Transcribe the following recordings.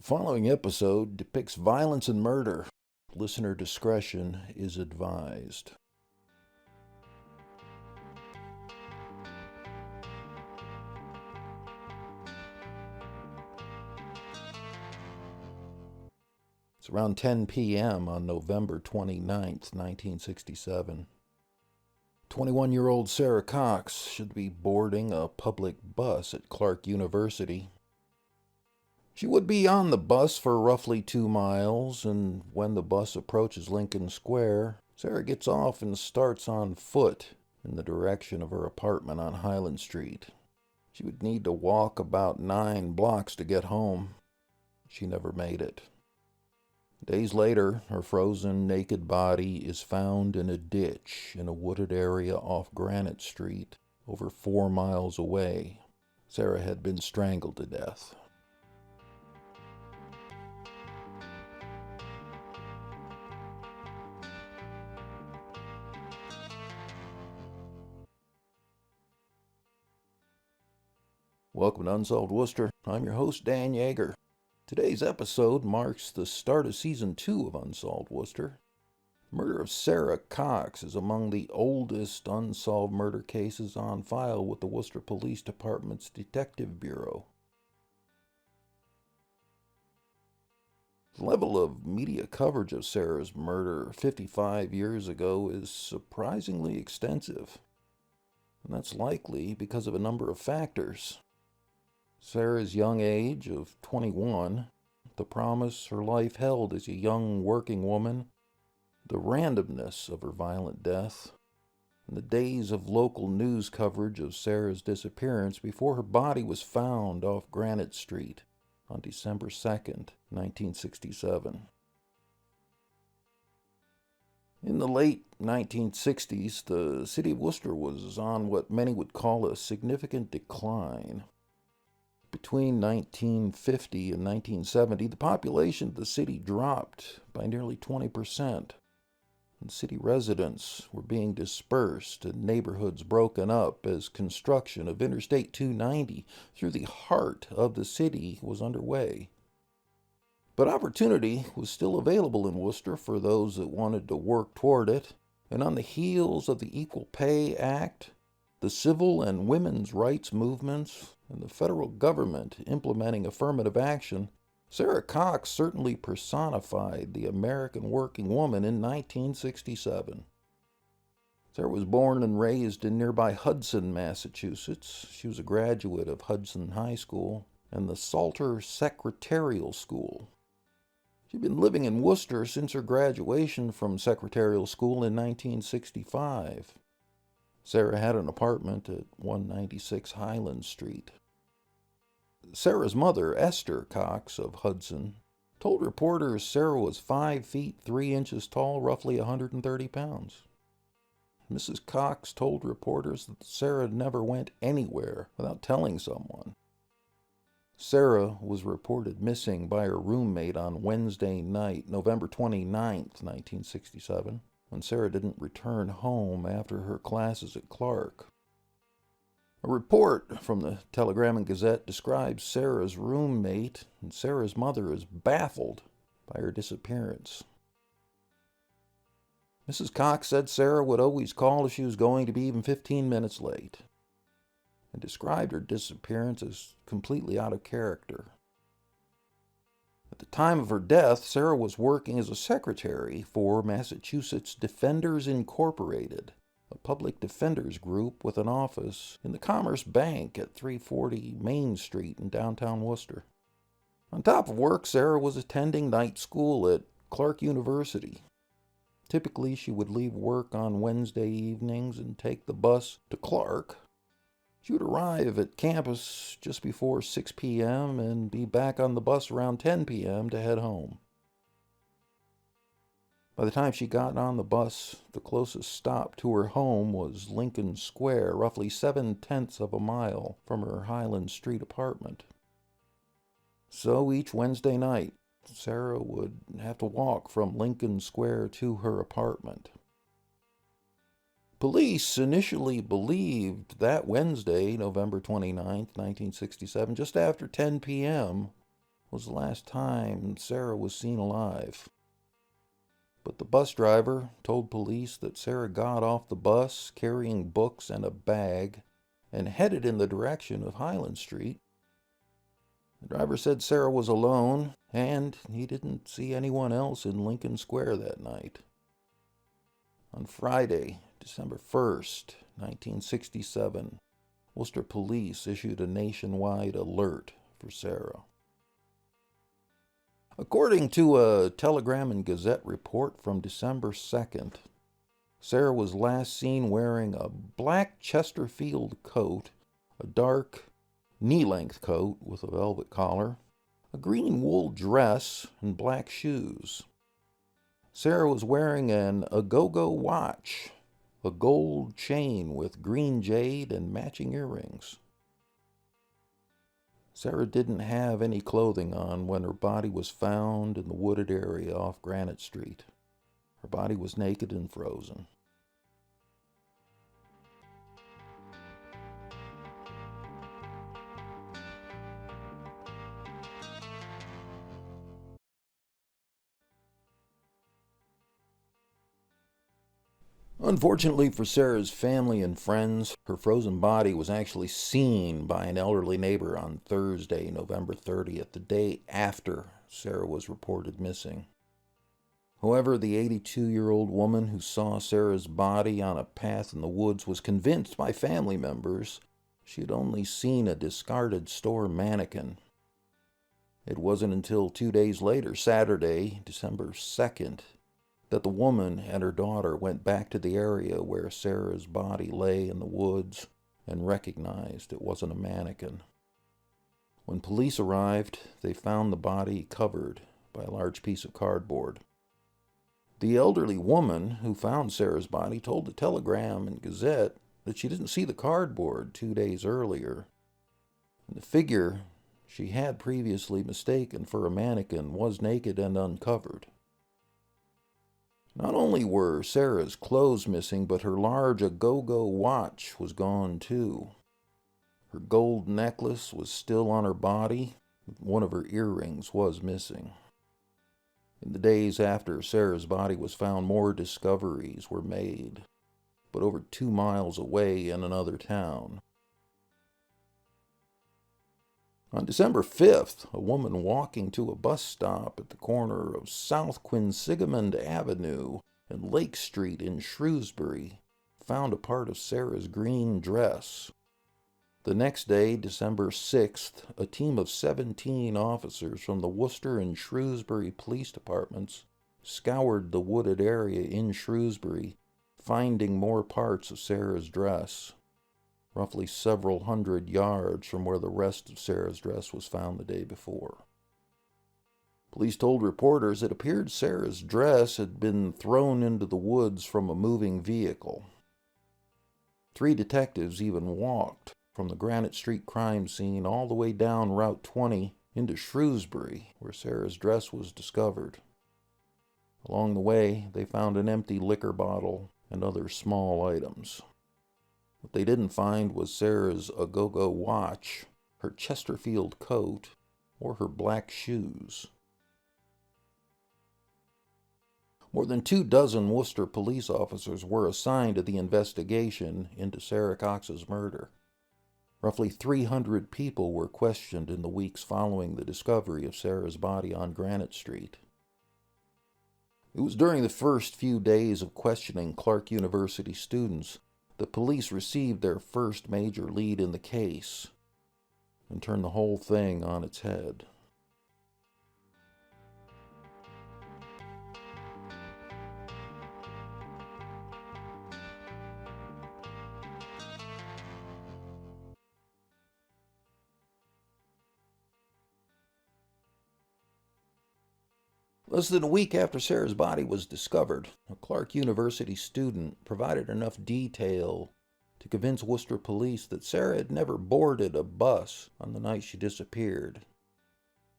Following episode depicts violence and murder. Listener discretion is advised. It's around 10 p.m. on November 29th, 1967. 21-year-old Sarah Cox should be boarding a public bus at Clark University. She would be on the bus for roughly 2 miles, and when the bus approaches Lincoln Square, Sarah gets off and starts on foot in the direction of her apartment on Highland Street. She would need to walk about 9 blocks to get home. She never made it. Days later, her frozen, naked body is found in a ditch in a wooded area off Granite Street, over 4 miles away. Sarah had been strangled to death. Welcome to Unsolved Worcester. I'm your host, Dan Yeager. Today's episode marks the start of Season 2 of Unsolved Worcester. The murder of Sarah Cox is among the oldest unsolved murder cases on file with the Worcester Police Department's Detective Bureau. The level of media coverage of Sarah's murder 55 years ago is surprisingly extensive, and that's likely because of a number of factors. Sarah's young age of 21, the promise her life held as a young working woman, the randomness of her violent death, and the days of local news coverage of Sarah's disappearance before her body was found off Granite Street on December 2nd, 1967. In the late 1960s, the city of Worcester was on what many would call a significant decline. Between 1950 and 1970, the population of the city dropped by nearly 20%, and city residents were being dispersed and neighborhoods broken up as construction of Interstate 290 through the heart of the city was underway. But opportunity was still available in Worcester for those that wanted to work toward it, and on the heels of the Equal Pay Act, the civil and women's rights movements, and the federal government implementing affirmative action, Sarah Cox certainly personified the American working woman in 1967. Sarah was born and raised in nearby Hudson, Massachusetts. She was a graduate of Hudson High School and the Salter Secretarial School. She'd been living in Worcester since her graduation from Secretarial School in 1965. Sarah had an apartment at 196 Highland Street. Sarah's mother, Esther Cox of Hudson, told reporters Sarah was 5 feet 3 inches tall, roughly 130 pounds. Mrs. Cox told reporters that Sarah never went anywhere without telling someone. Sarah was reported missing by her roommate on Wednesday night, November 29th, 1967. When Sarah didn't return home after her classes at Clark. A report from the Telegram and Gazette describes Sarah's roommate and Sarah's mother as baffled by her disappearance. Mrs. Cox said Sarah would always call if she was going to be even 15 minutes late, and described her disappearance as completely out of character. At the time of her death, Sarah was working as a secretary for Massachusetts Defenders Incorporated, a public defenders group with an office in the Commerce Bank at 340 Main Street in downtown Worcester. On top of work, Sarah was attending night school at Clark University. Typically, she would leave work on Wednesday evenings and take the bus to Clark. She would arrive at campus just before 6 p.m. and be back on the bus around 10 p.m. to head home. By the time she got on the bus, the closest stop to her home was Lincoln Square, roughly 7/10 of a mile from her Highland Street apartment. So each Wednesday night, Sarah would have to walk from Lincoln Square to her apartment. Police initially believed that Wednesday, November 29th, 1967, just after 10 p.m., was the last time Sarah was seen alive. But the bus driver told police that Sarah got off the bus carrying books and a bag and headed in the direction of Highland Street. The driver said Sarah was alone, and he didn't see anyone else in Lincoln Square that night. On Friday, December 1st, 1967, Worcester police issued a nationwide alert for Sarah. According to a Telegram and Gazette report from December 2nd, Sarah was last seen wearing a black Chesterfield coat, a dark knee-length coat with a velvet collar, a green wool dress, and black shoes. Sarah was wearing an Agogo watch, a gold chain with green jade and matching earrings. Sarah didn't have any clothing on when her body was found in the wooded area off Granite Street. Her body was naked and frozen. Unfortunately for Sarah's family and friends, her frozen body was actually seen by an elderly neighbor on Thursday, November 30th, the day after Sarah was reported missing. However, the 82-year-old woman who saw Sarah's body on a path in the woods was convinced by family members she had only seen a discarded store mannequin. It wasn't until 2 days later, Saturday, December 2nd, that the woman and her daughter went back to the area where Sarah's body lay in the woods and recognized it wasn't a mannequin. When police arrived, they found the body covered by a large piece of cardboard. The elderly woman who found Sarah's body told the Telegram and Gazette that she didn't see the cardboard 2 days earlier. And the figure she had previously mistaken for a mannequin was naked and uncovered. Not only were Sarah's clothes missing, but her large Agogo watch was gone too. Her gold necklace was still on her body. One of her earrings was missing. In the days after Sarah's body was found, more discoveries were made, but over 2 miles away in another town. On December 5th, a woman walking to a bus stop at the corner of South Quinsigamond Avenue and Lake Street in Shrewsbury found a part of Sarah's green dress. The next day, December 6th, a team of 17 officers from the Worcester and Shrewsbury police departments scoured the wooded area in Shrewsbury, finding more parts of Sarah's dress, roughly several hundred yards from where the rest of Sarah's dress was found the day before. Police told reporters it appeared Sarah's dress had been thrown into the woods from a moving vehicle. 3 detectives even walked from the Granite Street crime scene all the way down Route 20 into Shrewsbury, where Sarah's dress was discovered. Along the way, they found an empty liquor bottle and other small items. What they didn't find was Sarah's Agogo watch, her Chesterfield coat, or her black shoes. More than 24 Worcester police officers were assigned to the investigation into Sarah Cox's murder. Roughly 300 people were questioned in the weeks following the discovery of Sarah's body on Granite Street. It was during the first few days of questioning Clark University students the police received their first major lead in the case and turned the whole thing on its head. Less than a week after Sarah's body was discovered, a Clark University student provided enough detail to convince Worcester police that Sarah had never boarded a bus on the night she disappeared.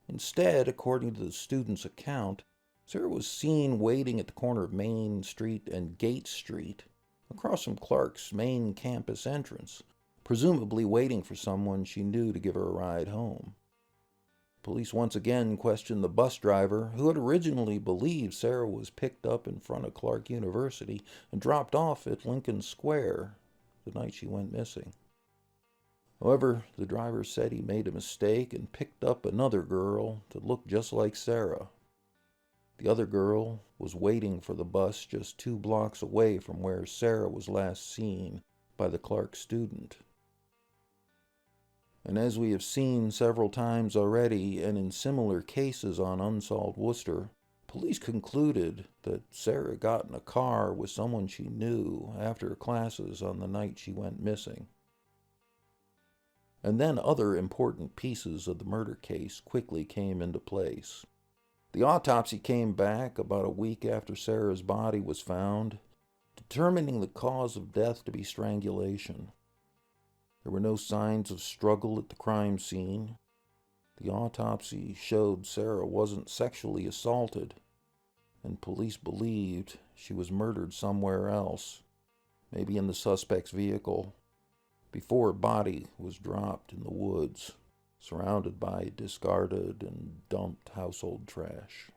Instead, according to the student's account, Sarah was seen waiting at the corner of Main Street and Gate Street, across from Clark's main campus entrance, presumably waiting for someone she knew to give her a ride home. Police once again questioned the bus driver, who had originally believed Sarah was picked up in front of Clark University and dropped off at Lincoln Square the night she went missing. However, the driver said he made a mistake and picked up another girl that looked just like Sarah. The other girl was waiting for the bus just 2 blocks away from where Sarah was last seen by the Clark student. And as we have seen several times already, and in similar cases on Unsolved Worcester, police concluded that Sarah got in a car with someone she knew after classes on the night she went missing. And then other important pieces of the murder case quickly came into place. The autopsy came back about a week after Sarah's body was found, determining the cause of death to be strangulation. There were no signs of struggle at the crime scene. The autopsy showed Sarah wasn't sexually assaulted, and police believed she was murdered somewhere else, maybe in the suspect's vehicle, before her body was dropped in the woods, surrounded by discarded and dumped household trash.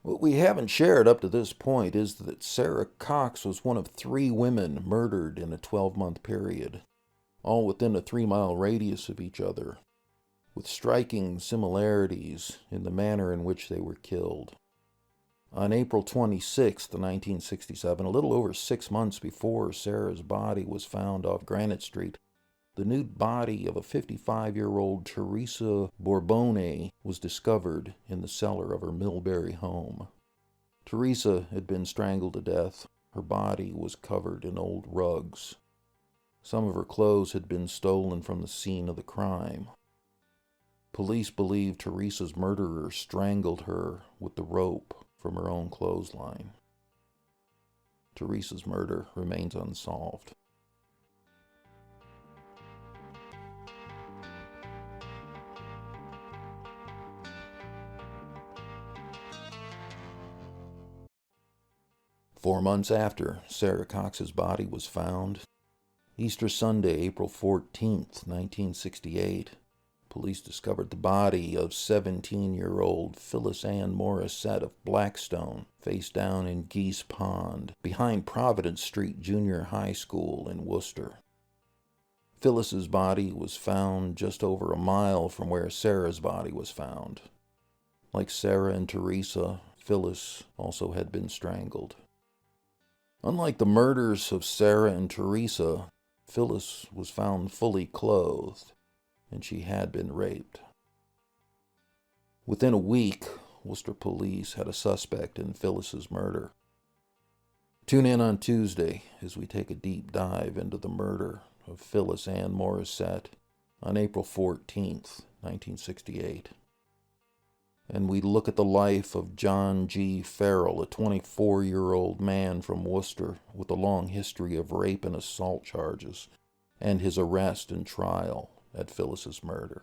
What we haven't shared up to this point is that Sarah Cox was one of 3 women murdered in a 12-month period, all within a 3-mile radius of each other, with striking similarities in the manner in which they were killed. On April 26, 1967, a little over 6 months before Sarah's body was found off Granite Street, the nude body of a 55-year-old Teresa Borbone was discovered in the cellar of her Millbury home. Teresa had been strangled to death. Her body was covered in old rugs. Some of her clothes had been stolen from the scene of the crime. Police believe Teresa's murderer strangled her with the rope from her own clothesline. Teresa's murder remains unsolved. Four months after Sarah Cox's body was found, Easter Sunday, April 14th, 1968, police discovered the body of 17-year-old Phyllis Morrissette of Blackstone, face down in Geese Pond, behind Providence Street Junior High School in Worcester. Phyllis's body was found just over a mile from where Sarah's body was found. Like Sarah and Teresa, Phyllis also had been strangled. Unlike the murders of Sarah and Teresa, Phyllis was found fully clothed, and she had been raped. Within a week, Worcester police had a suspect in Phyllis's murder. Tune in on Tuesday as we take a deep dive into the murder of Phyllis Morrissette on April 14th, 1968. And we look at the life of John G. Farrell, a 24-year-old man from Worcester with a long history of rape and assault charges, and his arrest and trial at Phyllis's murder.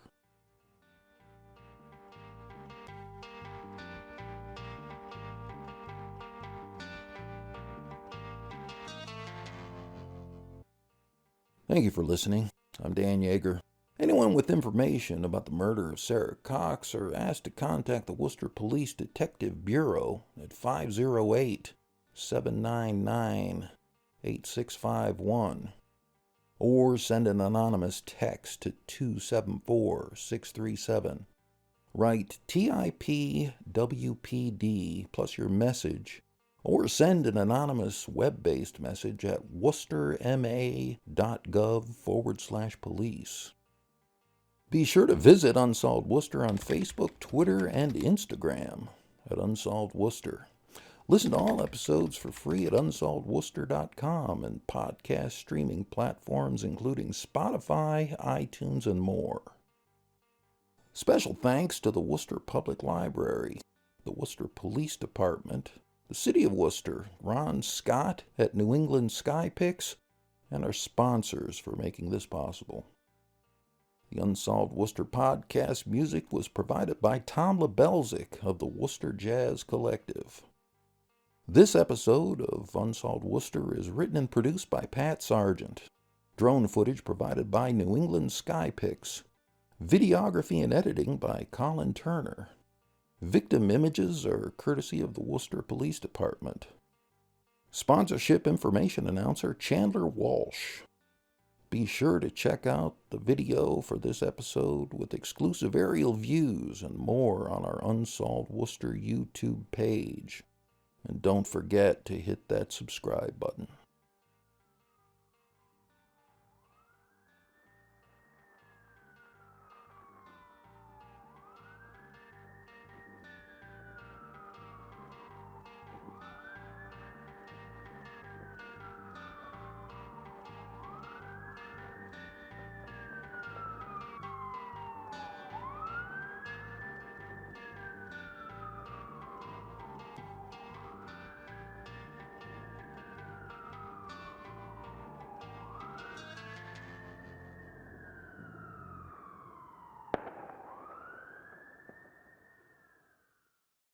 Thank you for listening. I'm Dan Yeager. Anyone with information about the murder of Sarah Cox are asked to contact the Worcester Police Detective Bureau at 508-799-8651 or send an anonymous text to 274-637. Write TIP-WPD plus your message, or send an anonymous web-based message at worcesterma.gov/police. Be sure to visit Unsolved Worcester on Facebook, Twitter, and Instagram at Unsolved Worcester. Listen to all episodes for free at unsolvedworcester.com and podcast streaming platforms including Spotify, iTunes, and more. Special thanks to the Worcester Public Library, the Worcester Police Department, the City of Worcester, Ron Scott at New England Sky Picks, and our sponsors for making this possible. The Unsolved Worcester podcast music was provided by Tom Lebelzik of the Worcester Jazz Collective. This episode of Unsolved Worcester is written and produced by Pat Sargent. Drone footage provided by New England Sky Pics. Videography and editing by Colin Turner. Victim images are courtesy of the Worcester Police Department. Sponsorship information announcer Chandler Walsh. Be sure to check out the video for this episode with exclusive aerial views and more on our Unsolved Worcester YouTube page. And don't forget to hit that subscribe button.